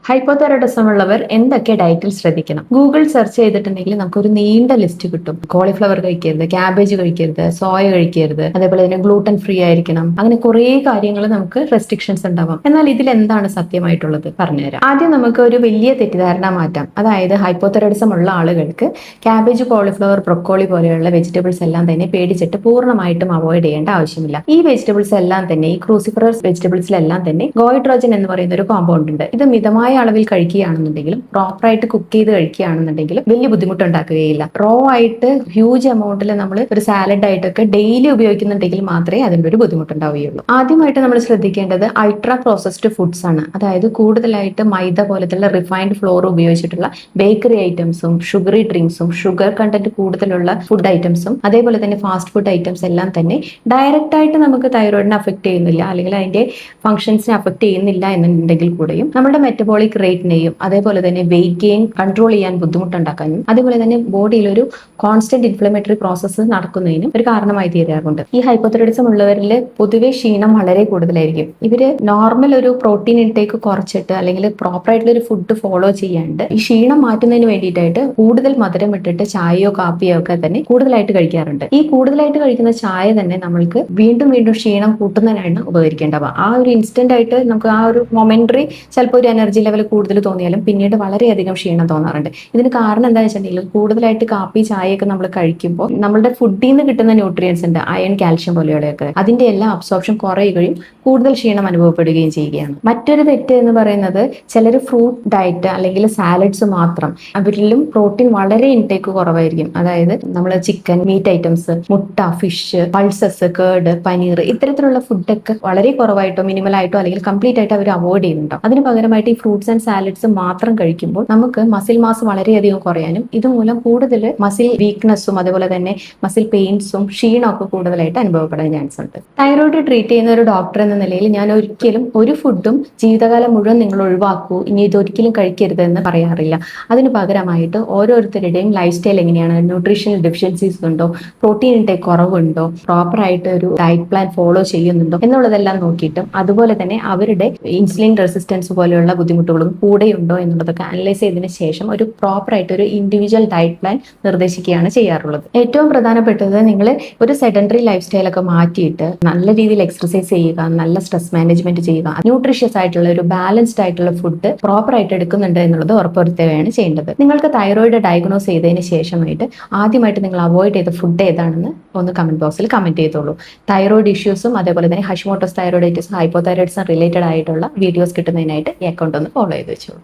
Hypothyroidism ഉള്ളവർ എന്തൊക്കെ ഡയറ്റിൽ ശ്രദ്ധിക്കണം? ഗൂഗിൾ സെർച്ച് ചെയ്തിട്ടുണ്ടെങ്കിൽ നമുക്കൊരു നീണ്ട ലിസ്റ്റ് കിട്ടും. കോളിഫ്ലവർ കഴിക്കരുത്, ക്യാബേജ് കഴിക്കരുത്, സോയ കഴിക്കരുത്, അതേപോലെ തന്നെ ഗ്ലൂട്ടൻ ഫ്രീ ആയിരിക്കണം. അങ്ങനെ കുറേ കാര്യങ്ങൾ നമുക്ക് റെസ്ട്രിക്ഷൻസ് ഉണ്ടാവാം. എന്നാൽ ഇതിൽ എന്താണ് സത്യമായിട്ടുള്ളത് പറഞ്ഞുതരാം. ആദ്യം നമുക്ക് ഒരു വലിയ തെറ്റിദ്ധാരണ മാറ്റാം. അതായത് ഹൈപ്പോതൈറോയിഡിസം ഉള്ള ആളുകൾക്ക് ക്യാബേജ്, കോളിഫ്ലവർ, ബ്രൊക്കോളി പോലെയുള്ള വെജിറ്റബിൾസ് എല്ലാം തന്നെ പേടിച്ചിട്ട് പൂർണ്ണമായിട്ടും അവോയ്ഡ് ചെയ്യേണ്ട ആവശ്യമില്ല. ഈ വെജിറ്റബിൾസ് എല്ലാം തന്നെ, ഈ ക്രൂസിഫറസ് വെജിറ്റബിൾസിലെല്ലാം തന്നെ ഗോയിട്രോജൻ എന്ന് പറയുന്ന ഒരു കോമ്പൗണ്ട് ഉണ്ട്. ഇത് മിതമായ അളവിൽ കഴിക്കുകയാണെന്നുണ്ടെങ്കിലും പ്രോപ്പറായിട്ട് കുക്ക് ചെയ്ത് കഴിക്കുകയാണെന്നുണ്ടെങ്കിലും വലിയ ബുദ്ധിമുട്ടുണ്ടാക്കുകയില്ല. റോ ആയിട്ട് ഹ്യൂജ് എമൗണ്ടിൽ നമ്മൾ ഒരു സാലഡ് ആയിട്ടൊക്കെ ഡെയിലി ഉപയോഗിക്കുന്നുണ്ടെങ്കിൽ മാത്രമേ അതിൻ്റെ ഒരു ബുദ്ധിമുട്ടുണ്ടാവുകയുള്ളൂ. ആദ്യമായിട്ട് നമ്മൾ ശ്രദ്ധിക്കേണ്ടത് അൾട്രാ പ്രോസസ്ഡ് ഫുഡ്സ് ആണ്. അതായത് കൂടുതലായിട്ട് മൈദ പോലത്തുള്ള റിഫൈൻഡ് ഫ്ലോർ ഉപയോഗിച്ചിട്ടുള്ള ബേക്കറി ഐറ്റംസും ഷുഗറി ഡ്രിങ്ക്സും ഷുഗർ കണ്ടന്റ് കൂടുതലുള്ള ഫുഡ് ഐറ്റംസും അതേപോലെ തന്നെ ഫാസ്റ്റ് ഫുഡ് ഐറ്റംസ് എല്ലാം തന്നെ ഡയറക്റ്റ് ആയിട്ട് നമുക്ക് തൈറോയിഡിനെ അഫക്ട് ചെയ്യുന്നില്ല, അല്ലെങ്കിൽ അതിന്റെ ഫംഗ്ഷൻസിനെ അഫക്ട് ചെയ്യുന്നില്ല എന്നുണ്ടെങ്കിൽ കൂടെയും നമ്മുടെ മെറ്റബോളിക് റേറ്റിനെയും അതേപോലെ തന്നെ വെയിറ്റ് ഗെയിൻ കൺട്രോൾ ചെയ്യാൻ ബുദ്ധിമുട്ടുണ്ടാക്കാനും അതേപോലെ തന്നെ ബോഡിയിൽ ഒരു കോൺസ്റ്റന്റ് ഇൻഫ്ലമേറ്ററി പ്രോസസ്സ് നടക്കുന്നതിനും ഒരു കാരണമായി തീരാറുണ്ട്. ഈ ഹൈപ്പോതൈറോയിഡിസം ഉള്ളവരിൽ പൊതുവെ ക്ഷീണം വളരെ കൂടുതലായിരിക്കും. ഇവര് നോർമൽ ഒരു പ്രോട്ടീൻ ഇൻടേക്ക് കുറച്ചിട്ട് അല്ലെങ്കിൽ പ്രോപ്പർ ആയിട്ടുള്ള ഒരു ഫുഡ് ഫോളോ ചെയ്യാണ്ട് ഈ ക്ഷീണം മാറ്റുന്നതിന് വേണ്ടിയിട്ടായിട്ട് കൂടുതൽ മധുരം ഇട്ടിട്ട് ചായയോ കാപ്പിയോ ഒക്കെ തന്നെ കൂടുതലായിട്ട് കഴിക്കാറുണ്ട്. ഈ കൂടുതലായിട്ട് കഴിക്കുന്ന ചായ തന്നെ നമ്മൾക്ക് വീണ്ടും വീണ്ടും ക്ഷീണം കൂട്ടുന്നതിനാണ് ഉപകരിക്കേണ്ടവ. ആ ഒരു ഇൻസ്റ്റന്റ് ആയിട്ട് നമുക്ക് ആ ഒരു മൊമെന്ററി ചിലപ്പോൾ ഒരു എനർജി ലെവൽ കൂടുതൽ തോന്നിയാലും പിന്നീട് വളരെയധികം ക്ഷീണം തോന്നാറുണ്ട്. ഇതിന് കാരണം എന്താണെന്ന് വെച്ചിട്ടുണ്ടെങ്കിൽ കൂടുതലായിട്ട് കാപ്പി ചായയൊക്കെ നമ്മൾ കഴിക്കുമ്പോൾ നമ്മുടെ ഫുഡിൽ നിന്ന് കിട്ടുന്ന ന്യൂട്രിയൻസ് ഉണ്ട്, അയൺ, കാൽഷ്യം പോലെയുള്ളതൊക്കെ, അതിന്റെ എല്ലാം അബ്സോർപ്ഷൻ കുറയുകയും കൂടുതൽ ക്ഷീണം അനുഭവപ്പെടുകയും ചെയ്യുകയാണ്. മറ്റൊരു തെറ്റ് എന്ന് പറയുന്നത് ചിലർ ഫ്രൂട്ട് ഡയറ്റ് അല്ലെങ്കിൽ സാലഡ്സ് മാത്രം, അവരിലും പ്രോട്ടീൻ വളരെ ഇൻടേക്ക് കുറവായിരിക്കും. അതായത് നമ്മൾ ചിക്കൻ, മീറ്റ് ഐറ്റംസ്, മുട്ട, ഫിഷ്, പൾസസ്, കേർഡ്, പനീർ ഇത്തരത്തിലുള്ള ഫുഡൊക്കെ വളരെ കുറവായിട്ടോ മിനിമലായിട്ടോ അല്ലെങ്കിൽ കംപ്ലീറ്റ് ആയിട്ട് അവർ അവോയ്ഡ് ചെയ്യുന്നുണ്ടോ. അതിന് പകരമായിട്ട് ഈ ഫ്രൂട്ട്സ് ആൻഡ് സാലഡ്സ് മാത്രം കഴിക്കുമ്പോൾ നമുക്ക് മസിൽ മാസ് വളരെയധികം കുറയാനും ഇതുമൂലം കൂടുതൽ മസിൽ വീക്ക്നെസ്സും അതേപോലെ തന്നെ മസിൽ പെയിൻസും ക്ഷീണവും ഒക്കെ കൂടുതലായിട്ട് അനുഭവപ്പെടാൻ ചാൻസ് ഉണ്ട്. തൈറോയിഡ് ട്രീറ്റ് ചെയ്യുന്ന ഒരു ഡോക്ടർ എന്ന നിലയിൽ ഞാൻ ഒരിക്കലും ഒരു ഫുഡും ജീവിതകാലം മുഴുവൻ നിങ്ങൾ ഒഴിവാക്കൂ, ഇനി ഇതൊരിക്കലും കഴിക്കരുത് എന്ന് പറയാറില്ല. അതിന് പകരമായിട്ട് ഓരോരുത്തരുടെയും ലൈഫ് സ്റ്റൈൽ എങ്ങനെയാണ്, ന്യൂട്രീഷണൽ ഡെഫിഷ്യൻസീസ് ഉണ്ടോ, പ്രോട്ടീൻ ഇൻടേക്ക് കുറവുണ്ടോ, പ്രോപ്പറായിട്ട് ഒരു ഡയറ്റ് പ്ലാൻ ഫോളോ ചെയ്യുന്നുണ്ടോ എന്നുള്ളതെല്ലാം നോക്കിയിട്ടും അതുപോലെ തന്നെ അവരുടെ ഇൻസുലിൻ റെസിസ്റ്റൻസ് പോലെയുള്ള ബുദ്ധിമുട്ടുകളും കൂടെയുണ്ടോ എന്നുള്ളതൊക്കെ അനലൈസ് ചെയ്തതിനു ശേഷം ഒരു പ്രോപ്പറായിട്ട് ഒരു ഇൻഡിവിജ്വൽ ഡയറ്റ് പ്ലാൻ നിർദ്ദേശിക്കുകയാണ് ചെയ്യാറുള്ളത്. ഏറ്റവും പ്രധാനപ്പെട്ടത് നിങ്ങൾ ഒരു സെഡൻഡറി ലൈഫ് സ്റ്റൈലൊക്കെ മാറ്റിയിട്ട് നല്ല രീതിയിൽ എക്സർസൈസ് ചെയ്യുക, നല്ല സ്ട്രെസ് മാനേജ്മെന്റ് ചെയ്യുക, ന്യൂട്രീഷ്യസ് ആയിട്ടുള്ള ഒരു ബാലൻസ്ഡ് ആയിട്ടുള്ള ഫുഡ് പ്രോപ്പറായിട്ട് എടുക്കുന്നുണ്ട് എന്നുള്ളത് ഉറപ്പുവരുത്തുകയാണ് ചെയ്യേണ്ടത്. നിങ്ങൾക്ക് തൈറോയിഡ് ഡയഗ്നോസ് ചെയ്തതിന് ശേഷമായിട്ട് ആദ്യമായിട്ട് നിങ്ങൾ അവോയ്ഡ് ചെയ്ത ഫുഡ് ഏതാണെന്ന് ഒന്ന് കമന്റ് ബോക്സിൽ കമന്റ് ചെയ്തോളൂ. തൈറോയിഡ് ഇഷ്യൂസും അതേപോലെ തന്നെ ഹഷിമോട്ടോസ് തൈറോയിഡൈറ്റിസ്, ഹൈപ്പോതൈറോയിഡിസം റിലേറ്റഡ് ആയിട്ടുള്ള വീഡിയോസ് കിട്ടുന്നതിനായിട്ട് ഈ അക്കൗണ്ട് ഒന്ന് ഫോളോ ചെയ്ത് വെച്ചോളൂ.